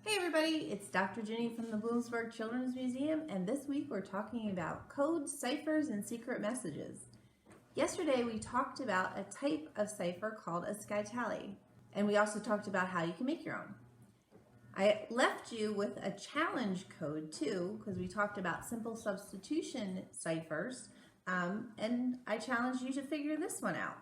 Hey everybody, it's Dr. Jenny from the Bloomsburg Children's Museum, and this week we're talking about codes, ciphers, and secret messages. Yesterday we talked about a type of cipher called a skytally, and we also talked about how you can make your own. I left you with a challenge code too, because we talked about simple substitution ciphers, and I challenged you to figure this one out.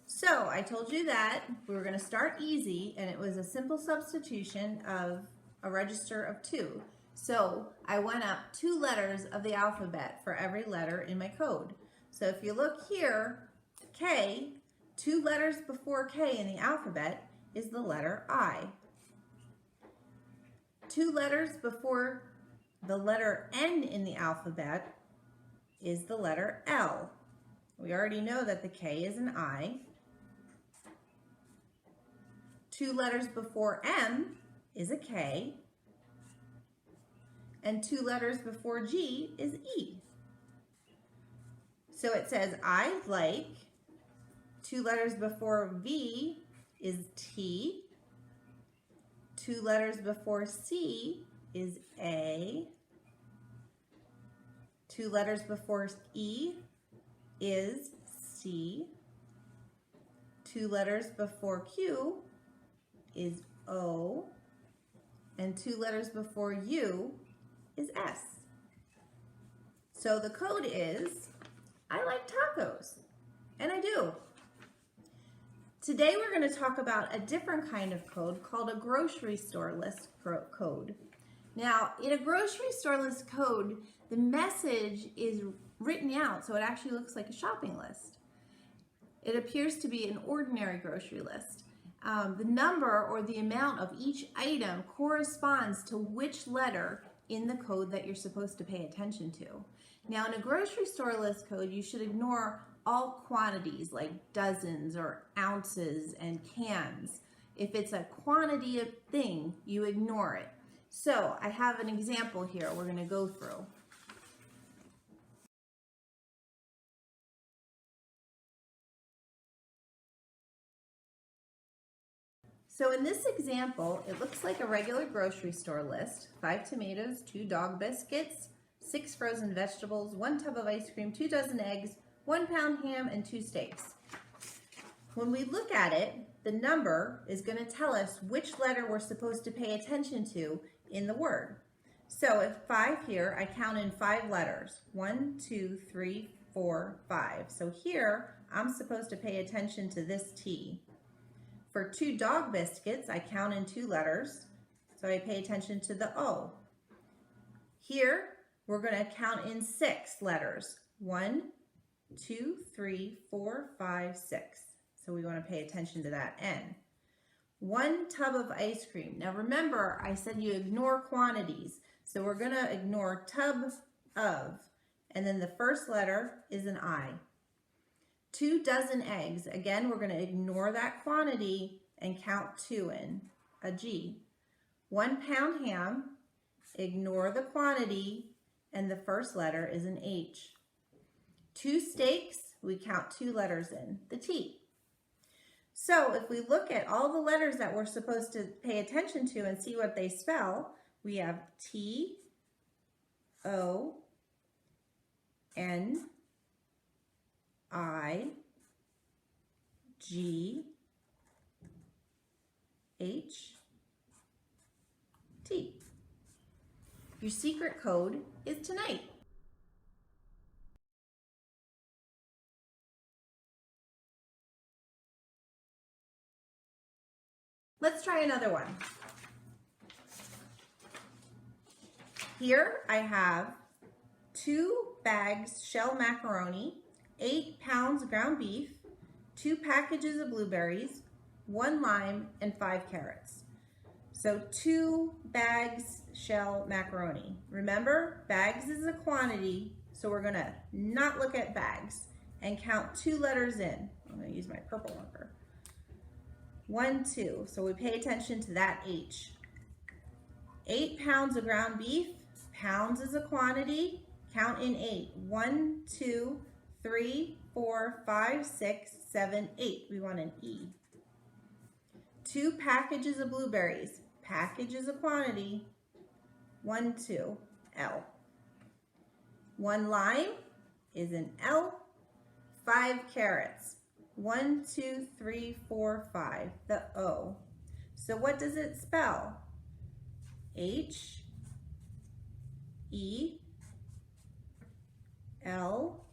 So I told you that we were going to start easy, and it was a simple substitution of a register of 2. So I went up 2 letters of the alphabet for every letter in my code. So if you look here, K, 2 letters before K in the alphabet is the letter I. 2 letters before the letter N in the alphabet is the letter L. We already know that the K is an I. 2 letters before M is a K, and 2 letters before G is E. So it says I like, 2 letters before V is T, 2 letters before C is A, 2 letters before E is C, 2 letters before Q is O, and 2 letters before U is S. So the code is, I like tacos, and I do. Today we're going to talk about a different kind of code called a grocery store list code. Now, in a grocery store list code, the message is written out so it actually looks like a shopping list. It appears to be an ordinary grocery list. The number or the amount of each item corresponds to which letter in the code that you're supposed to pay attention to. Now, in a grocery store list code, you should ignore all quantities like dozens or ounces and cans. If it's a quantity of thing, you ignore it. So I have an example here we're going to go through. So in this example, it looks like a regular grocery store list. 5 tomatoes, 2 dog biscuits, 6 frozen vegetables, 1 tub of ice cream, 2 dozen eggs, 1 pound ham, and 2 steaks. When we look at it, the number is going to tell us which letter we're supposed to pay attention to in the word. So if 5 here, I count in 5 letters. 1, 2, 3, 4, 5. So here, I'm supposed to pay attention to this T. For 2 dog biscuits, I count in 2 letters, so I pay attention to the O. Here, we're going to count in 6 letters. 1, 2, 3, 4, 5, 6. So we want to pay attention to that N. 1 tub of ice cream. Now remember, I said you ignore quantities, so we're going to ignore tub of, and then the first letter is an I. 2 dozen eggs. Again, we're going to ignore that quantity and count 2 in, a G. 1 pound ham, ignore the quantity, and the first letter is an H. 2 steaks, we count 2 letters in, the T. So if we look at all the letters that we're supposed to pay attention to and see what they spell, we have T, O, N, I, G, H, T. Your secret code is tonight. Let's try another one. Here I have 2 bags shell macaroni, 8 pounds ground beef, 2 packages of blueberries, 1 lime, and 5 carrots. So 2 bags shell macaroni. Remember, bags is a quantity, so we're gonna not look at bags and count 2 letters in. I'm gonna use my purple marker. 1, 2, so we pay attention to that H. 8 pounds of ground beef, pounds is a quantity, count in 8. 1, 2, 3, 4, 5, 6, 7, 8. We want an E. 2 packages of blueberries. Package is a quantity. 1, 2, L. 1 lime is an L. 5 carrots. 1, 2, 3, 4, 5. The O. So what does it spell? H, E, L,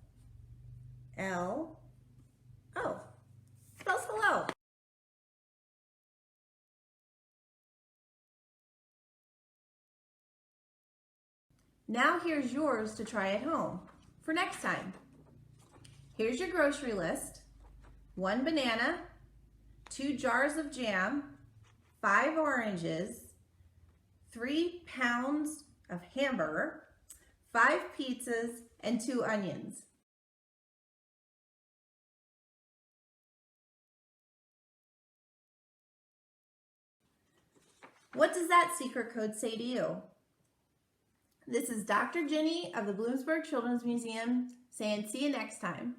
L, O. Spells hello. Now here's yours to try at home for next time. Here's your grocery list. 1 banana, 2 jars of jam, 5 oranges, 3 pounds of hamburger, 5 pizzas, and 2 onions. What does that secret code say to you? This is Dr. Jenny of the Bloomsburg Children's Museum saying see you next time.